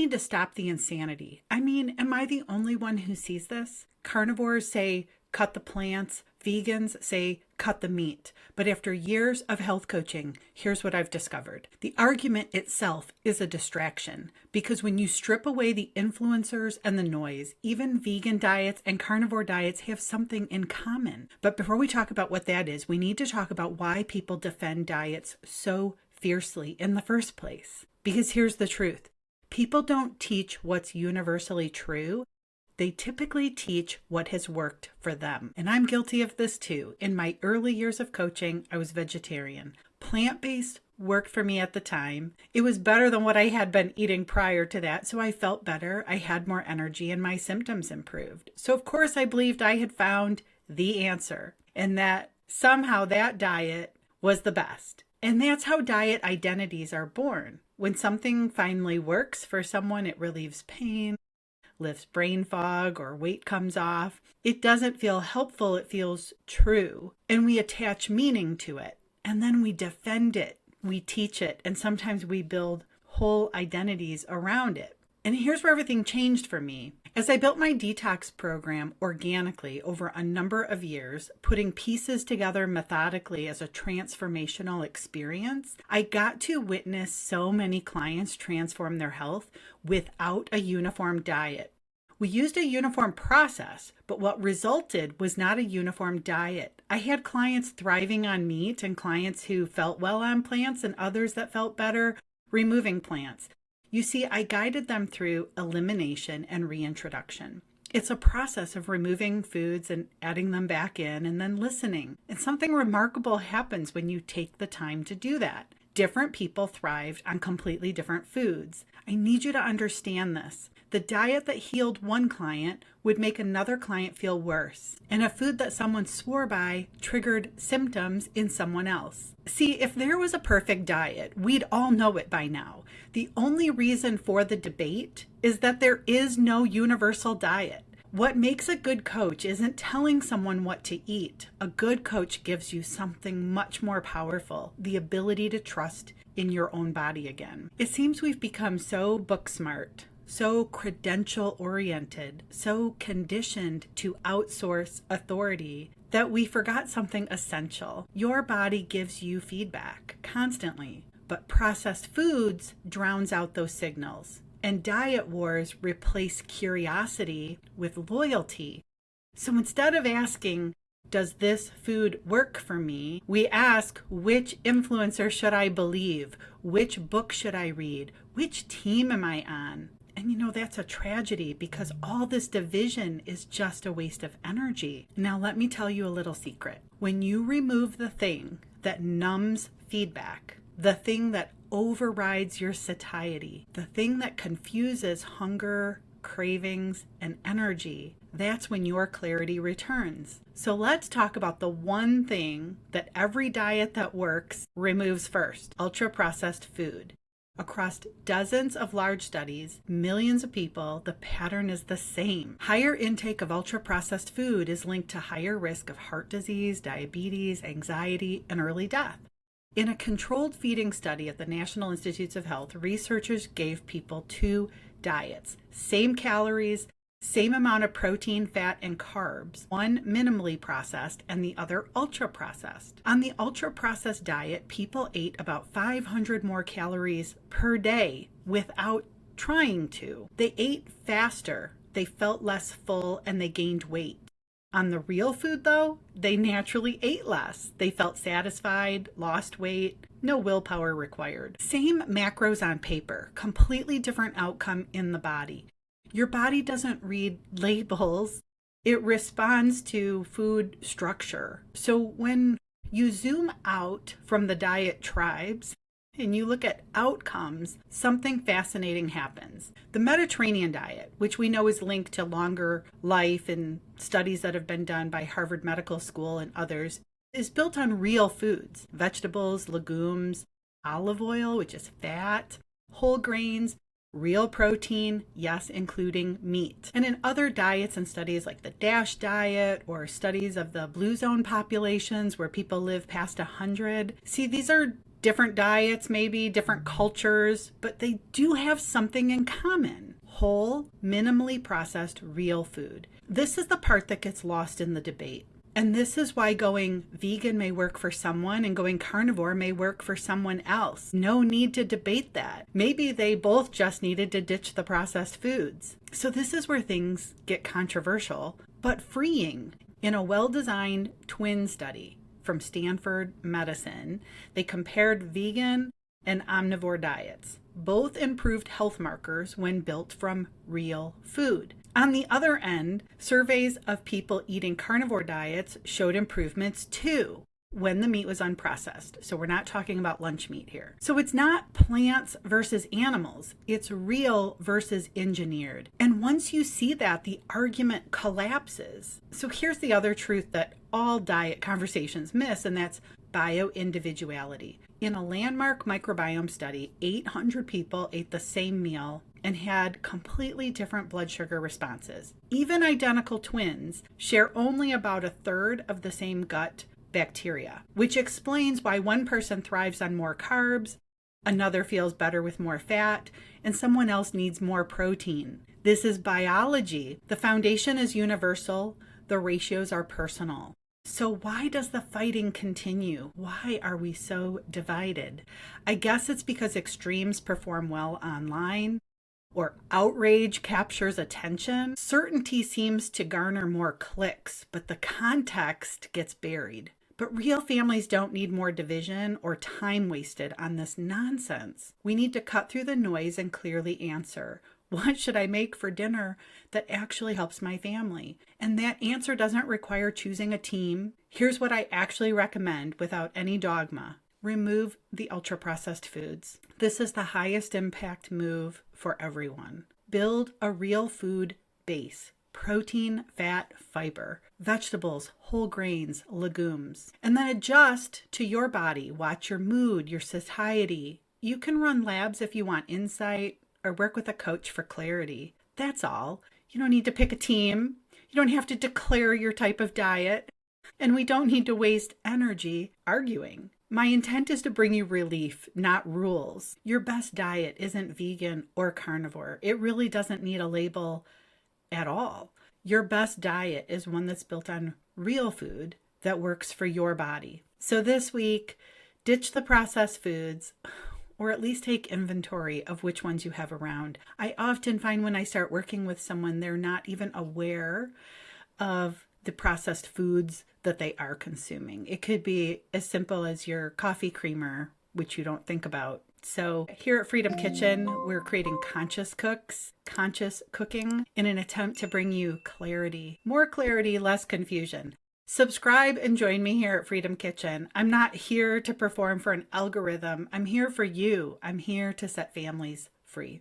need to stop the insanity. I mean, am I the only one who sees this? Carnivores say, cut the plants. Vegans say, cut the meat. But after years of health coaching, here's what I've discovered. The argument itself is a distraction, because when you strip away the influencers and the noise, even vegan diets and carnivore diets have something in common. But before we talk about what that is, we need to talk about why people defend diets so fiercely in the first place. Because here's the truth. People don't teach what's universally true. They typically teach what has worked for them. And I'm guilty of this too. In my early years of coaching, I was vegetarian. Plant-based worked for me at the time. It was better than what I had been eating prior to that, so I felt better. I had more energy and my symptoms improved. So of course I believed I had found the answer and that somehow that diet was the best. And that's how diet identities are born. When something finally works for someone, it relieves pain, lifts brain fog, or weight comes off. It doesn't feel helpful, it feels true. And we attach meaning to it. And then we defend it, we teach it, and sometimes we build whole identities around it. And here's where everything changed for me. As I built my detox program organically over a number of years, putting pieces together methodically as a transformational experience, I got to witness so many clients transform their health without a uniform diet. We used a uniform process, but what resulted was not a uniform diet. I had clients thriving on meat and clients who felt well on plants and others that felt better removing plants. You see, I guided them through elimination and reintroduction. It's a process of removing foods and adding them back in and then listening. And something remarkable happens when you take the time to do that. Different people thrived on completely different foods. I need you to understand this. The diet that healed one client would make another client feel worse. And a food that someone swore by triggered symptoms in someone else. See, if there was a perfect diet, we'd all know it by now. The only reason for the debate is that there is no universal diet. What makes a good coach isn't telling someone what to eat. A good coach gives you something much more powerful, the ability to trust in your own body again. It seems we've become so book smart, so credential oriented, so conditioned to outsource authority that we forgot something essential. Your body gives you feedback constantly, but processed foods drowns out those signals. And diet wars replace curiosity with loyalty. So instead of asking, does this food work for me? We ask, which influencer should I believe? Which book should I read? Which team am I on? And you know, that's a tragedy because all this division is just a waste of energy. Now, let me tell you a little secret. When you remove the thing that numbs feedback, the thing that overrides your satiety, the thing that confuses hunger, cravings, and energy, that's when your clarity returns. So let's talk about the one thing that every diet that works removes first: ultra-processed food. Across dozens of large studies, millions of people, the pattern is the same. Higher intake of ultra-processed food is linked to higher risk of heart disease, diabetes, anxiety, and early death. In a controlled feeding study at the National Institutes of Health, researchers gave people two diets, same calories, same amount of protein, fat, and carbs, one minimally processed and the other ultra-processed. On the ultra-processed diet, people ate about 500 more calories per day without trying to. They ate faster, they felt less full, and they gained weight. On the real food, though, they naturally ate less. They felt satisfied, lost weight, no willpower required. Same macros on paper, completely different outcome in the body. Your body doesn't read labels. It responds to food structure. So when you zoom out from the diet tribes and you look at outcomes, something fascinating happens. The Mediterranean diet, which we know is linked to longer life in studies that have been done by Harvard Medical School and others, is built on real foods: vegetables, legumes, olive oil, which is fat, whole grains, real protein, yes, including meat. And in other diets and studies like the DASH diet or studies of the blue zone populations where people live past 100, see, these are different diets, maybe different cultures, but they do have something in common: whole, minimally processed, real food. This is the part that gets lost in the debate. And this is why going vegan may work for someone and going carnivore may work for someone else. No need to debate that. Maybe they both just needed to ditch the processed foods. So this is where things get controversial, but freeing. In a well-designed twin study from Stanford Medicine, they compared vegan and omnivore diets. Both improved health markers when built from real food. On the other end, surveys of people eating carnivore diets showed improvements too when the meat was unprocessed. So we're not talking about lunch meat here. So it's not plants versus animals. It's real versus engineered. And once you see that, the argument collapses. So here's the other truth that all diet conversations miss, and that's bio-individuality. In a landmark microbiome study, 800 people ate the same meal and had completely different blood sugar responses. Even identical twins share only about a third of the same gut bacteria, which explains why one person thrives on more carbs, another feels better with more fat, and someone else needs more protein. This is biology. The foundation is universal. The ratios are personal. So why does the fighting continue? Why are we so divided? I guess it's because extremes perform well online, or outrage captures attention. Certainty seems to garner more clicks, but the context gets buried. But real families don't need more division or time wasted on this nonsense. We need to cut through the noise and clearly answer, what should I make for dinner that actually helps my family? And that answer doesn't require choosing a team. Here's what I actually recommend without any dogma. Remove the ultra-processed foods. This is the highest impact move for everyone. Build a real food base. Protein, fat, fiber, vegetables, whole grains, legumes. And then adjust to your body. Watch your mood, your satiety. You can run labs if you want insight, or work with a coach for clarity. That's all. You don't need to pick a team. You don't have to declare your type of diet. And we don't need to waste energy arguing. My intent is to bring you relief, not rules. Your best diet isn't vegan or carnivore. It really doesn't need a label at all. Your best diet is one that's built on real food that works for your body. So this week, ditch the processed foods, or at least take inventory of which ones you have around. I often find when I start working with someone, they're not even aware of the processed foods that they are consuming. It could be as simple as your coffee creamer, which you don't think about. So here at Freedom Kitchen, we're creating conscious cooking in an attempt to bring you clarity, more clarity, less confusion. Subscribe and join me here at Freedom Kitchen. I'm not here to perform for an algorithm. I'm here for you. I'm here to set families free.